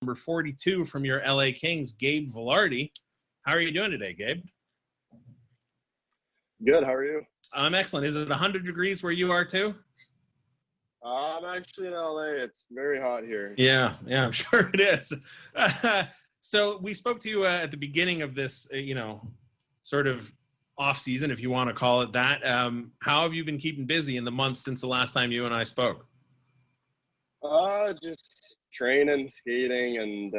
number 42 from your LA Kings, Gabe Vilardi. How are you doing today, Gabe? Good. How are you? I'm excellent. Is it 100 degrees where you are too? I'm actually in LA. It's very hot here. Yeah, I'm sure it is. So we spoke to you at the beginning of this, sort of off season, if you want to call it that. How have you been keeping busy in the months since the last time you and I spoke? Just training, skating, and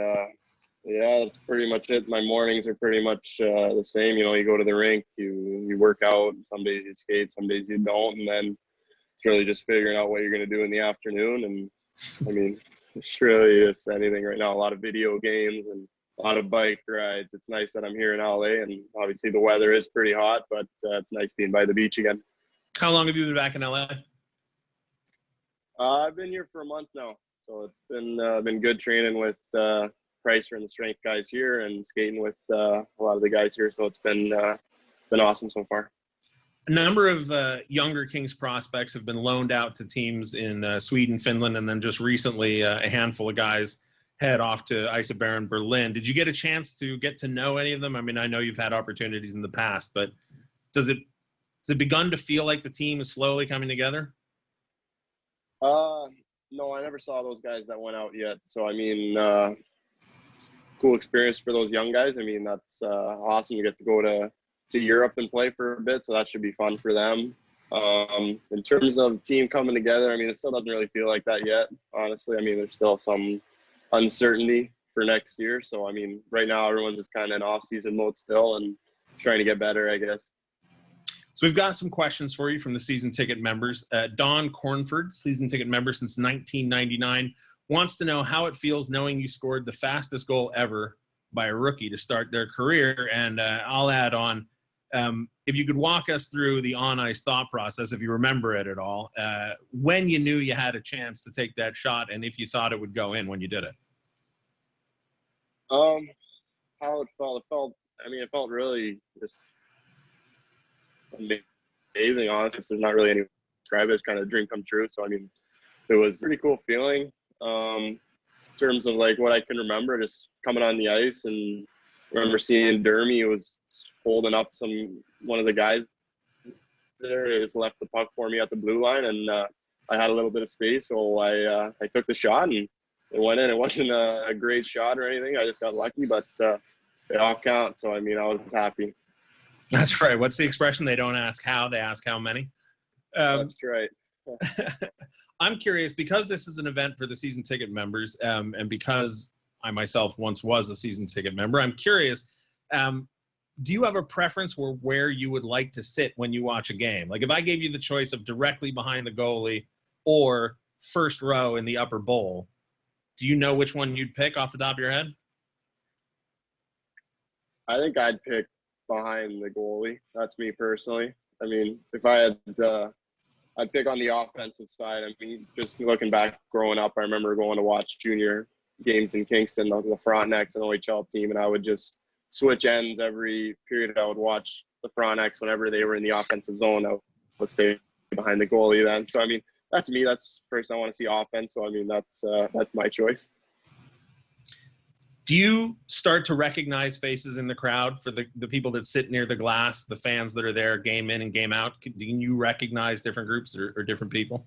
yeah, that's pretty much it. My mornings are pretty much the same. You go to the rink, you work out. Some days you skate, some days you don't, and then it's really just figuring out what you're going to do in the afternoon. And I mean, it's really just anything right now. A lot of video games and a lot of bike rides. It's nice that I'm here in LA, and obviously the weather is pretty hot, but it's nice being by the beach again. How long have you been back in LA? I've been here for a month now, so it's been good training with Pricer and the strength guys here, and skating with a lot of the guys here. So it's been awesome so far. A number of younger Kings prospects have been loaned out to teams in Sweden, Finland, and then just recently a handful of guys head off to Isobaren Berlin. Did you get a chance to get to know any of them? I mean, I know you've had opportunities in the past, but has it begun to feel like the team is slowly coming together? No, I never saw those guys that went out yet. So, I mean, cool experience for those young guys. I mean, that's awesome to get to go to Europe and play for a bit. So that should be fun for them. In terms of team coming together, I mean, it still doesn't really feel like that yet, honestly. I mean, there's still some uncertainty for next year. So, I mean, right now everyone's just kind of in off-season mode still and trying to get better, I guess. So we've got some questions for you from the season ticket members. Don Cornford, season ticket member since 1999, wants to know how it feels knowing you scored the fastest goal ever by a rookie to start their career. And I'll add on, if you could walk us through the on-ice thought process, if you remember it at all, when you knew you had a chance to take that shot and if you thought it would go in when you did it. How it felt? It felt really just amazing, honestly. There's not really any way to describe it. It's kind of a dream come true. So, I mean, it was a pretty cool feeling. In terms of like what I can remember, just coming on the ice and remember seeing Dermy was holding up one of the guys there. He just left the puck for me at the blue line, and I had a little bit of space, so I took the shot and it went in. It wasn't a great shot or anything. I just got lucky, but it all counts. So, I mean, I was happy. That's right. What's the expression? They don't ask how, they ask how many. That's right. I'm curious, because this is an event for the season ticket members, and because I myself once was a season ticket member, I'm curious, do you have a preference for where you would like to sit when you watch a game? Like if I gave you the choice of directly behind the goalie or first row in the upper bowl, do you know which one you'd pick off the top of your head? I think I'd pick behind the goalie. That's me personally. I mean, if I had I'd pick on the offensive side. I mean, just looking back growing up, I remember going to watch junior games in Kingston, the Frontenacs and OHL team, and I would just switch ends every period. I would watch the Frontenacs whenever they were in the offensive zone. I would stay behind the goalie then. So, I mean, that's me. That's the person I want to see offense. So, I mean, that's my choice. Do you start to recognize faces in the crowd for the people that sit near the glass, the fans that are there game in and game out? Can you recognize different groups or different people?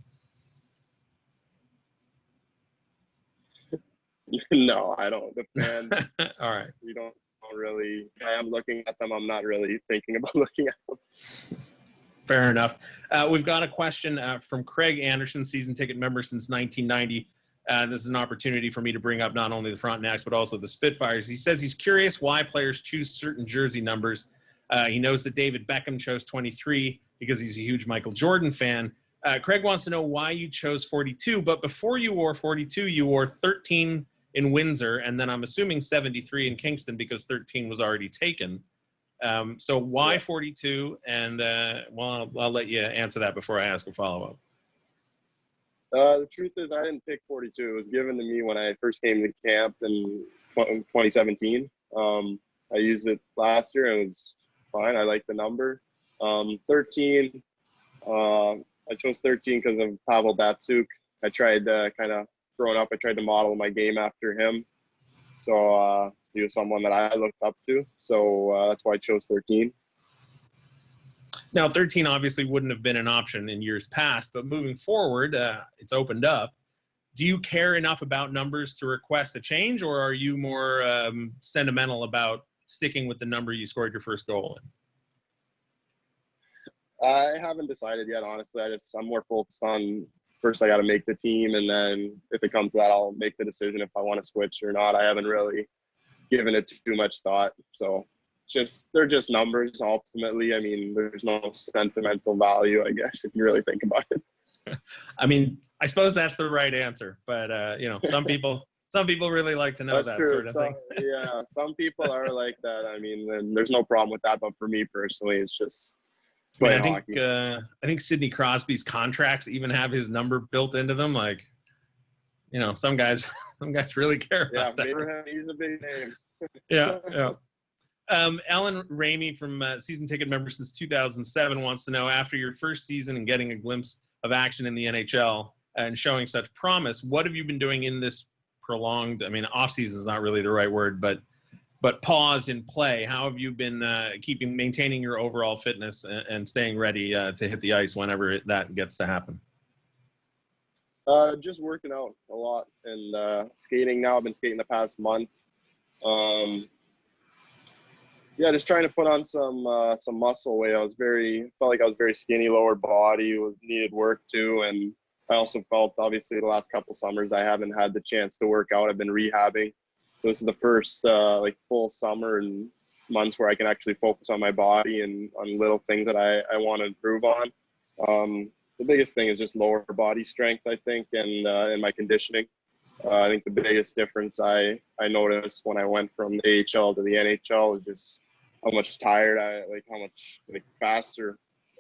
No, I don't. The fans, all right. We don't really. I am looking at them. I'm not really thinking about looking at them. Fair enough. We've got a question from Craig Anderson, season ticket member since 1990. This is an opportunity for me to bring up not only the Frontenacs, but also the Spitfires. He says he's curious why players choose certain jersey numbers. He knows that David Beckham chose 23 because he's a huge Michael Jordan fan. Craig wants to know why you chose 42, but before you wore 42, you wore 13 in Windsor, and then I'm assuming 73 in Kingston because 13 was already taken. So why 42? And, well, I'll let you answer that before I ask a follow-up. The truth is I didn't pick 42. It was given to me when I first came to camp in 2017. I used it last year and it was fine. I like the number. 13, I chose 13 because of Pavel Datsyuk. I tried growing up, I tried to model my game after him. So he was someone that I looked up to. So that's why I chose 13. Now, 13 obviously wouldn't have been an option in years past, but moving forward, it's opened up. Do you care enough about numbers to request a change, or are you more sentimental about sticking with the number you scored your first goal in? I haven't decided yet, honestly. I'm more focused on first I got to make the team, and then if it comes to that, I'll make the decision if I want to switch or not. I haven't really given it too much thought. So they're just numbers ultimately. I mean, there's no sentimental value, I guess, if you really think about it. I mean, I suppose that's the right answer, but some people really like to know That's that true. sort of thing. Yeah, some people are like that. I mean, and there's no problem with that, but for me personally, it's just I think Sidney Crosby's contracts even have his number built into them. Like, some guys really care about that. Yeah, he's a big name. Yeah. Ellen Ramey from Season Ticket Member since 2007 wants to know, after your first season and getting a glimpse of action in the NHL and showing such promise, what have you been doing in this prolonged, off-season is not really the right word, but pause in play? How have you been maintaining your overall fitness and staying ready to hit the ice whenever that gets to happen? Just working out a lot and skating now. I've been skating the past month. Just trying to put on some muscle weight. Felt like I was very skinny, lower body, needed work too. And I also felt, obviously, the last couple summers I haven't had the chance to work out. I've been rehabbing. So this is the first full summer and months where I can actually focus on my body and on little things that I want to improve on. The biggest thing is just lower body strength, I think, and my conditioning. I think the biggest difference I noticed when I went from the AHL to the NHL was just how much tired how much faster,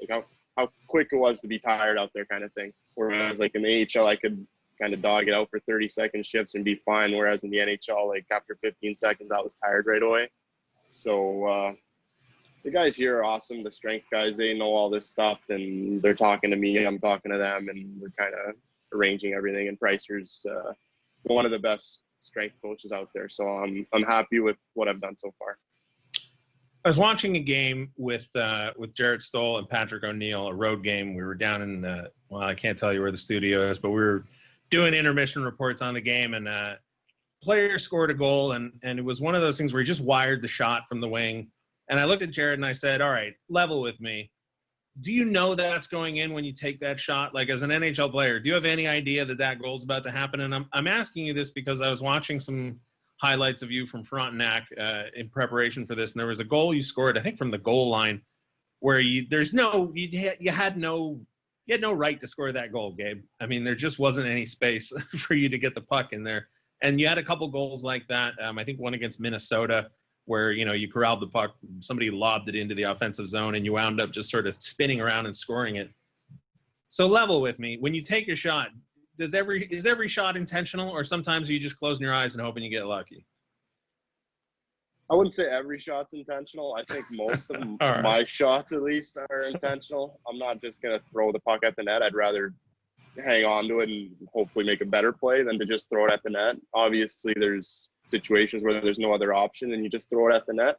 how quick it was to be tired out there, kind of thing. Whereas in the AHL, I could kind of dog it out for 30-second shifts and be fine. Whereas in the NHL, after 15 seconds, I was tired right away. So the guys here are awesome. The strength guys, they know all this stuff, and they're talking to me. I'm talking to them, and we're kind of arranging everything. And Pricer's one of the best strength coaches out there. So I'm happy with what I've done so far. I was watching a game with Jarrett Stoll and Patrick O'Neill, a road game. We were down in I can't tell you where the studio is, but we were doing intermission reports on the game, and player scored a goal, and it was one of those things where he just wired the shot from the wing. And I looked at Jarrett and I said, all right, level with me. Do you know that's going in when you take that shot? As an NHL player, do you have any idea that goal's about to happen? And I'm asking you this because I was watching some highlights of you from Frontenac in preparation for this, and there was a goal you scored, I think, from the goal line, where you had no right to score that goal, Gabe. I mean, there just wasn't any space for you to get the puck in there. And you had a couple goals like that. I think one against Minnesota, where you corralled the puck, somebody lobbed it into the offensive zone, and you wound up just sort of spinning around and scoring it. So level with me. When you take a shot, is every shot intentional, or sometimes are you just closing your eyes and hoping you get lucky? I wouldn't say every shot's intentional. I think most of right. My shots, at least, are intentional. I'm not just going to throw the puck at the net. I'd rather hang on to it and hopefully make a better play than to just throw it at the net. Obviously, there's situations where there's no other option and you just throw it at the net.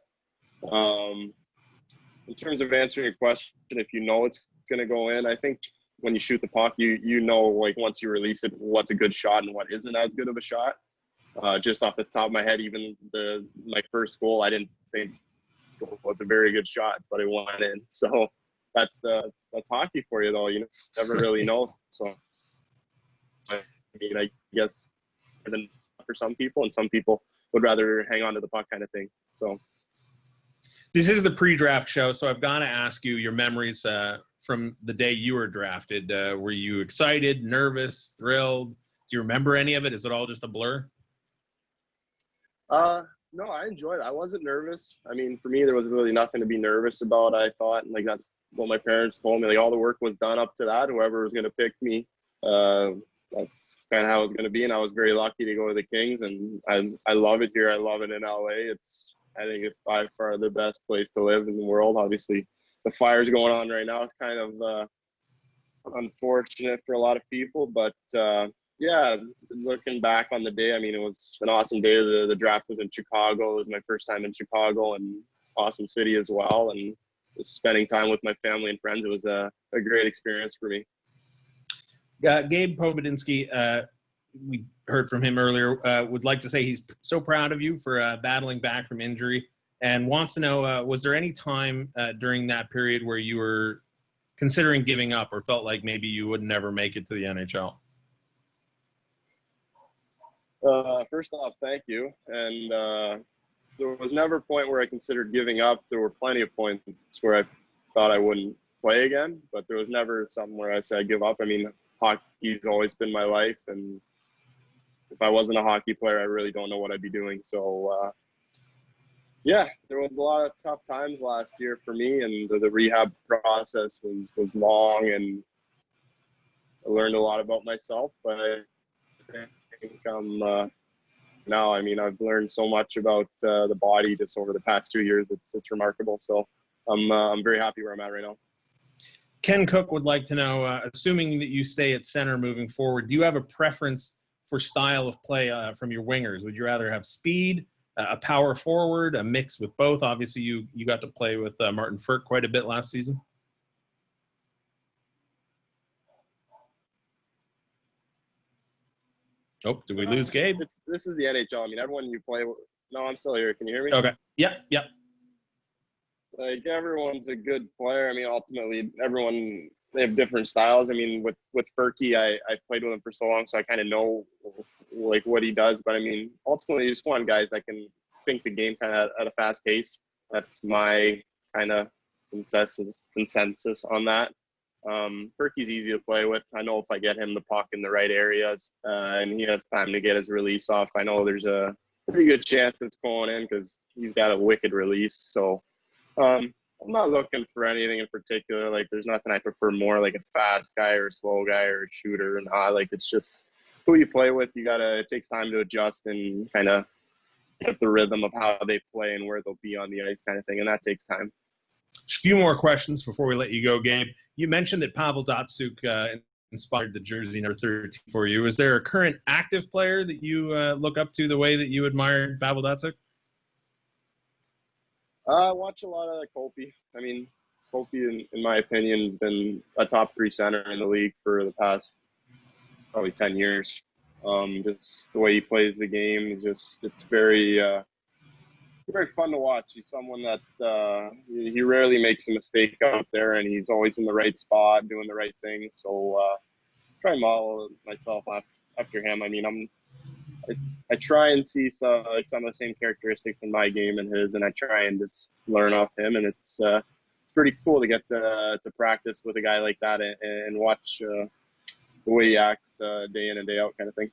In terms of answering your question, if you know it's going to go in, I think when you shoot the puck, you know, once you release it, what's a good shot and what isn't as good of a shot. Just off the top of my head, even my first goal, I didn't think it was a very good shot, but it went in. So that's hockey for you, though. You never really know. So I mean, I guess for some people, and some people would rather hang on to the puck, kind of thing. So this is the pre-draft show, so I've got to ask you your memories from the day you were drafted. Were you excited, nervous, thrilled? Do you remember any of it? Is it all just a blur? No, I enjoyed it. I wasn't nervous. I mean, for me, there was really nothing to be nervous about. I thought, that's what my parents told me. All the work was done up to that. Whoever was going to pick me, that's kind of how it was going to be. And I was very lucky to go to the Kings, and I love it here. I love it in LA. I think it's by far the best place to live in the world. Obviously, the fires going on right now is kind of unfortunate for a lot of people, but Yeah, looking back on the day, I mean, it was an awesome day. The draft was in Chicago. It was my first time in Chicago, and awesome city as well. And just spending time with my family and friends, it was a great experience for me. Gabe Pobedinsky, we heard from him earlier, would like to say he's so proud of you for battling back from injury, and wants to know, was there any time during that period where you were considering giving up or felt like maybe you would never make it to the NHL? First off, thank you. And there was never a point where I considered giving up. There were plenty of points where I thought I wouldn't play again, but there was never something where I said I'd give up. I mean, hockey's always been my life, and if I wasn't a hockey player, I really don't know what I'd be doing. So, yeah, there was a lot of tough times last year for me, and the rehab process was long, and I learned a lot about myself. But I think now, I mean, I've learned so much about the body just over the past 2 years. It's remarkable. So I'm very happy where I'm at right now. Ken Cook would like to know, assuming that you stay at center moving forward, do you have a preference for style of play from your wingers? Would you rather have speed, a power forward, a mix with both? Obviously, you got to play with Martin Furk quite a bit last season. Oh, did we lose Gabe? This is the NHL. I mean, everyone you play with. No, I'm still here. Can you hear me? Okay. Yep. Like, everyone's a good player. I mean, ultimately, they have different styles. I mean, with Furky, I played with him for so long, so I kind of know like what he does. But I mean, ultimately, you just want guys that can think the game kind of at a fast pace. That's my kind of consensus on that. Furky's easy to play with. I know if I get him the puck in the right areas and he has time to get his release off, I know there's a pretty good chance it's going in because he's got a wicked release. So I'm not looking for anything in particular. Like, there's nothing I prefer more, like a fast guy or a slow guy or a shooter. And like, it's just who you play with. It takes time to adjust and kind of get the rhythm of how they play and where they'll be on the ice kind of thing. And that takes time. A few more questions before we let you go, Gabe. You mentioned that Pavel Datsyuk inspired the jersey number 13 for you. Is there a current active player that you look up to the way that you admire Pavel Datsyuk? I watch a lot of Kopi. I mean, Kopi, in my opinion, has been a top 3 center in the league for the past probably 10 years. Just the way he plays the game, it's very fun to watch. He's someone that he rarely makes a mistake out there, and he's always in the right spot, doing the right thing. So try and model myself after him. I mean, I try and see some of the same characteristics in my game and his, and I try and just learn off him. And it's pretty cool to get to practice with a guy like that and watch the way he acts day in and day out kind of thing.